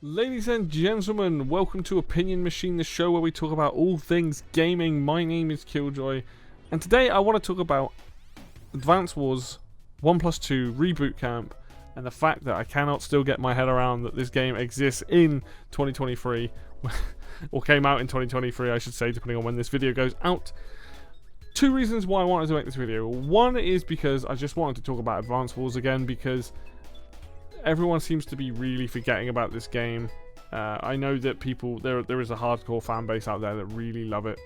Ladies and gentlemen, welcome to Opinion Machine, the show where we talk about all things gaming. My name is Killjoy, and today I want to talk about Advance Wars 1+2 Reboot Camp, and the fact that I cannot still get my head around that this game exists in 2023, or came out in 2023 I should say, depending on when this video goes out. Two reasons why I wanted to make this video. One is because I just wanted to talk about Advance Wars again, because everyone seems to be really forgetting about this game. I know that there is a hardcore fan base out there that really love it.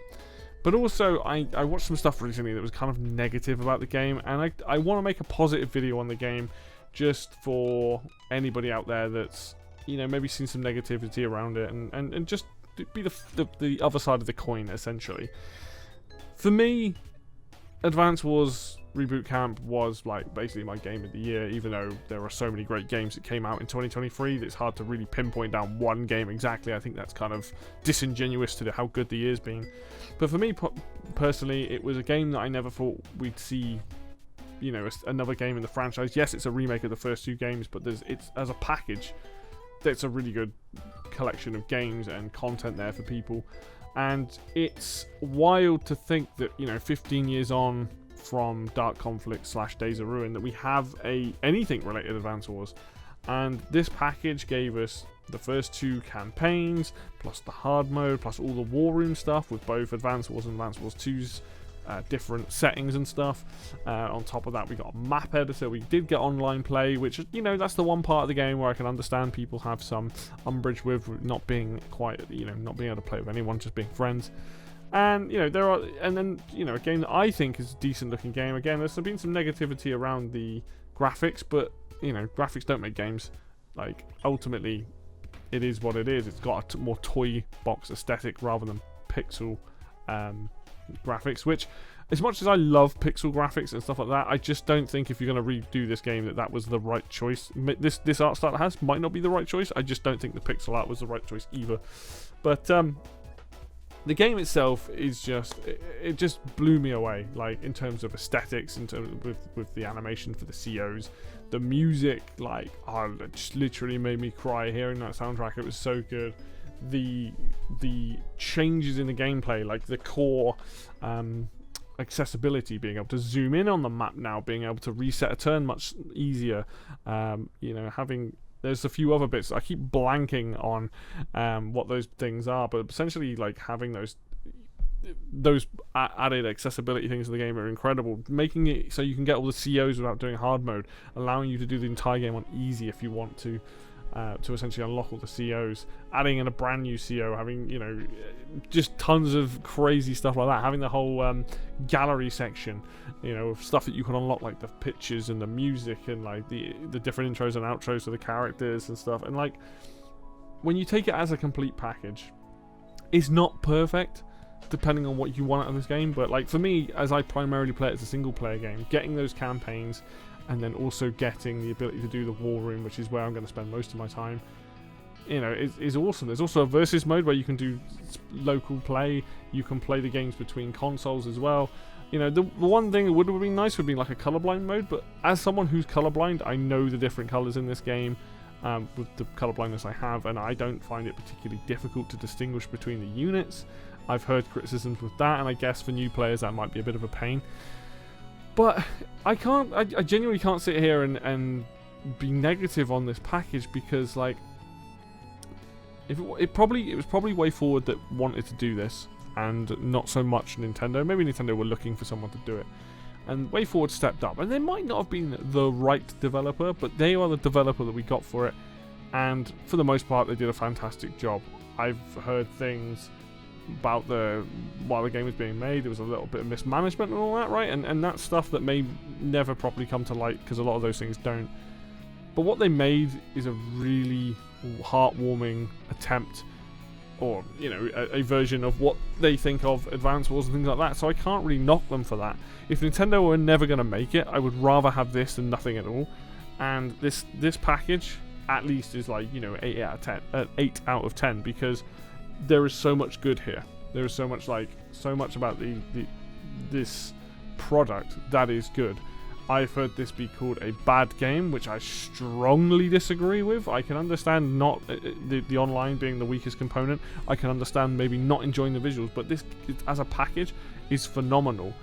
But also, I watched some stuff recently that was kind of negative about the game, and I want to make a positive video on the game just for anybody out there that's, you know, maybe seen some negativity around it, and just be the other side of the coin, essentially. For me, Advance Wars Reboot Camp was like basically my game of the year, even though there are so many great games that came out in 2023 that it's hard to really pinpoint down one game exactly. I think that's kind of disingenuous to how good the year's been. But for me personally, it was a game that I never thought we'd see, you know, another game in the franchise. Yes, it's a remake of the first two games, but it's as a package, that's a really good collection of games and content there for people. And it's wild to think that, you know, 15 years on from Dark Conflict / Days of Ruin, that we have anything related to Advance Wars. And this package gave us the first two campaigns, plus the hard mode, plus all the war room stuff with both Advance Wars and Advance Wars 2's different settings and stuff. On top of that, we got a map editor. We did get online play, which, you know, that's the one part of the game where I can understand people have some umbrage with not being quite, you know, not being able to play with anyone, just being friends. And, you know, then, you know, a game that I think is a decent looking game. Again, there's been some negativity around the graphics, but, you know, graphics don't make games. Like, ultimately, it is what it is. It's got a more toy box aesthetic rather than pixel graphics, which, as much as I love pixel graphics and stuff like that, I just don't think if you're going to redo this game that was the right choice. This art style it has might not be the right choice. I just don't think the pixel art was the right choice either. But the game itself is it just blew me away, like in terms of aesthetics, in terms with the animation for the COs, the music, like, oh, it just literally made me cry hearing that soundtrack. It was so good. The changes in the gameplay, like the core accessibility, being able to zoom in on the map now, being able to reset a turn much easier, you know, there's a few other bits. I keep blanking on what those things are, but essentially, like, having those added accessibility things in the game are incredible. Making it so you can get all the COs without doing hard mode, allowing you to do the entire game on easy if you want to essentially unlock all the COs. Adding in a brand new CO, having, you know, just tons of crazy stuff like that. Having the whole gallery section, you know, of stuff that you can unlock, like the pictures and the music and like the different intros and outros for the characters and stuff. And like, when you take it as a complete package, it's not perfect depending on what you want out of this game, but like for me, as I primarily play it as a single player game, getting those campaigns and then also getting the ability to do the war room, which is where I'm going to spend most of my time, you know, is awesome. There's also a versus mode where you can do local play. You can play the games between consoles as well. You know, the one thing that would have been nice would be like a colorblind mode, but as someone who's colorblind, I know the different colors in this game with the colorblindness I have, and I don't find it particularly difficult to distinguish between the units. I've heard criticisms with that, and I guess for new players that might be a bit of a pain. But I genuinely can't sit here and be negative on this package, because like, it was probably WayForward that wanted to do this, and not so much Nintendo. Maybe Nintendo were looking for someone to do it, and WayForward stepped up, and they might not have been the right developer, but they are the developer that we got for it, and for the most part they did a fantastic job. I've heard things about while the game was being made, there was a little bit of mismanagement and all that, right? And that's stuff that may never properly come to light, because a lot of those things don't. But what they made is a really heartwarming attempt, or, you know, a version of what they think of Advance Wars and things like that. So I can't really knock them for that. If Nintendo were never going to make it, I would rather have this than nothing at all. And this package at least is like, you know, 8 out of 10, because there is so much good here. There is so much about this product that is good. I've heard this be called a bad game, which I strongly disagree with. I can understand not the online being the weakest component. I can understand maybe not enjoying the visuals, but this as a package is phenomenal.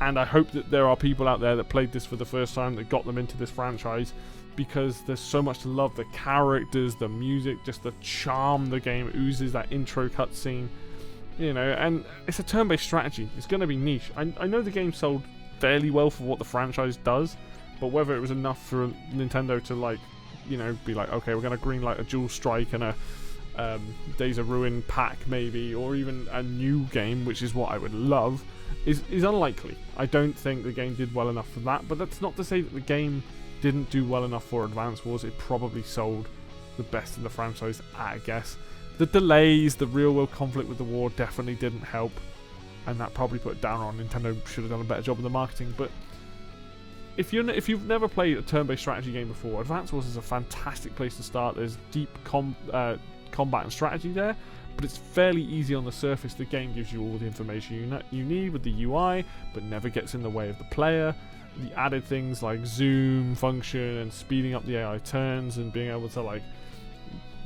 And I hope that there are people out there that played this for the first time that got them into this franchise, because there's so much to love. The characters, the music, just the charm the game oozes, that intro cutscene, you know, and it's a turn-based strategy. It's going to be niche. I know the game sold fairly well for what the franchise does, but whether it was enough for Nintendo to, like, you know, be like, okay, we're going to greenlight a Dual Strike and a Days of Ruin pack maybe, or even a new game, which is what I would love, is unlikely. I don't think the game did well enough for that, but that's not to say that the game didn't do well enough for Advance Wars. It probably sold the best in the franchise, I guess. The delays, the real-world conflict with the war definitely didn't help, and that probably put it down on Nintendo. Should have done a better job of the marketing. But if you've never played a turn-based strategy game before, Advance Wars is a fantastic place to start. There's deep combat and strategy there, but it's fairly easy on the surface. The game gives you all the information you need with the UI, but never gets in the way of the player. The added things like zoom function and speeding up the AI turns and being able to, like,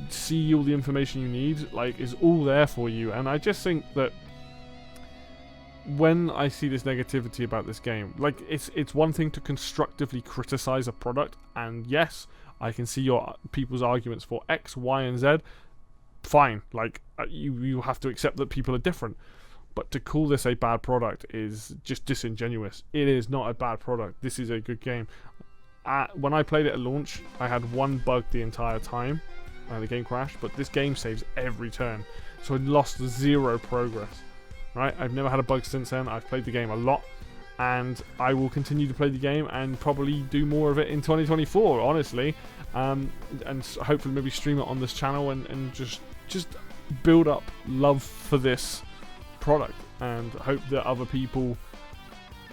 see all the information you need, like, is all there for you. And I just think that when I see this negativity about this game, like, it's one thing to constructively criticize a product, and yes, I can see your people's arguments for X, Y, and Z. Fine, like, you have to accept that people are different. But to call this a bad product is just disingenuous. It is not a bad product. This is a good game. When I played it at launch, I had one bug the entire time. The game crashed, but this game saves every turn. So I lost 0 progress. Right? I've never had a bug since then. I've played the game a lot, and I will continue to play the game and probably do more of it in 2024, honestly. And hopefully maybe stream it on this channel and just build up love for this product, and hope that other people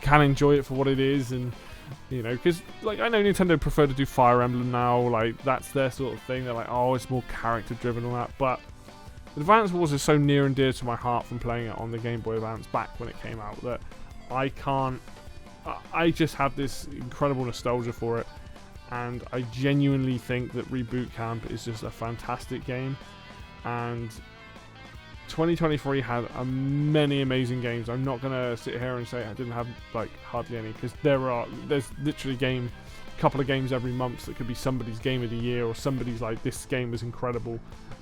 can enjoy it for what it is. And, you know, because, like, I know Nintendo prefer to do Fire Emblem now, like, that's their sort of thing. They're like, oh, it's more character driven and all that, but Advance Wars is so near and dear to my heart from playing it on the Game Boy Advance back when it came out that I just have this incredible nostalgia for it, and I genuinely think that Reboot Camp is just a fantastic game. And 2023 had many amazing games. I'm not gonna sit here and say I didn't have, like, hardly any, because there's literally a couple of games every month that could be somebody's game of the year, or somebody's like, this game was incredible,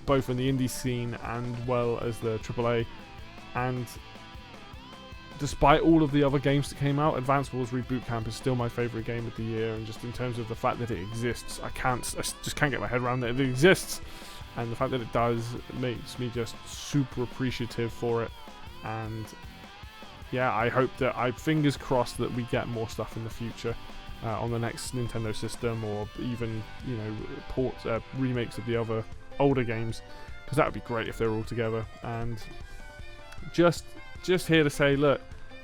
both in the indie scene and well as the AAA. And despite all of the other games that came out, Advance Wars Reboot Camp is still my favourite game of the year, and just in terms of the fact that it exists, I just can't get my head around that it exists. And the fact that it does makes me just super appreciative for it. And yeah, I hope that, fingers crossed that we get more stuff in the future on the next Nintendo system, or even, you know, remakes of the other older games, because that would be great if they were all together. And just here to say, look,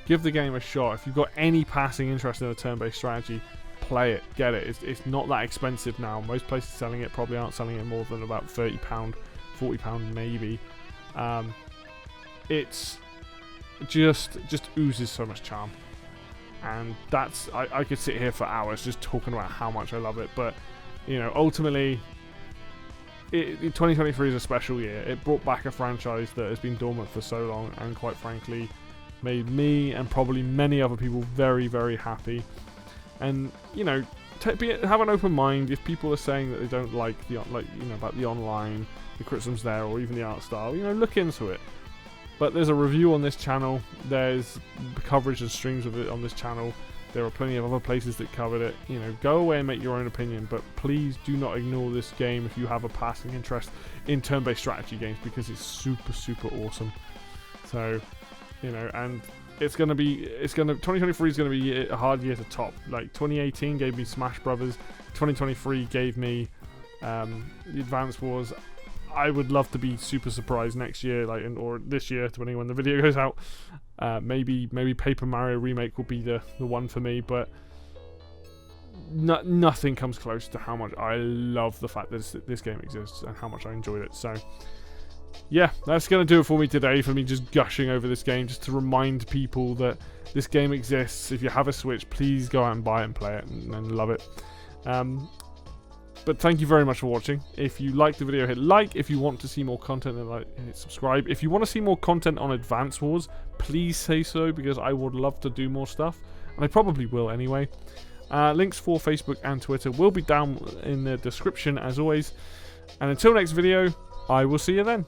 give the game a shot. If you've got any passing interest in a turn-based strategy, play it, get it. It's not that expensive now. Most places selling it probably aren't selling it more than about £30, £40 maybe. It's just oozes so much charm, and that's, I could sit here for hours just talking about how much I love it. But, you know, ultimately, 2023 is a special year. It brought back a franchise that has been dormant for so long, and quite frankly made me and probably many other people very, very happy. And, you know, have an open mind. If people are saying that they don't like about the online, the criticisms there, or even the art style, you know, look into it. But there's a review on this channel. There's coverage and streams of it on this channel. There are plenty of other places that covered it. You know, go away and make your own opinion. But please do not ignore this game if you have a passing interest in turn-based strategy games, because it's super, super awesome. So, you know, and 2023 is going to be a hard year to top. Like, 2018 gave me Smash Brothers. 2023 gave me the Advance Wars. I would love to be super surprised next year, or this year, depending on when the video goes out. Maybe Paper Mario Remake will be the one for me, but nothing comes close to how much I love the fact that this game exists and how much I enjoyed it. So yeah, that's going to do it for me today, for me just gushing over this game, just to remind people that this game exists. If you have a Switch, please go out and buy it and play it and love it. But thank you very much for watching. If you liked the video, hit like. If you want to see more content, hit subscribe. If you want to see more content on Advance Wars, please say so, because I would love to do more stuff. And I probably will anyway. Links for Facebook and Twitter will be down in the description as always. And until next video, I will see you then.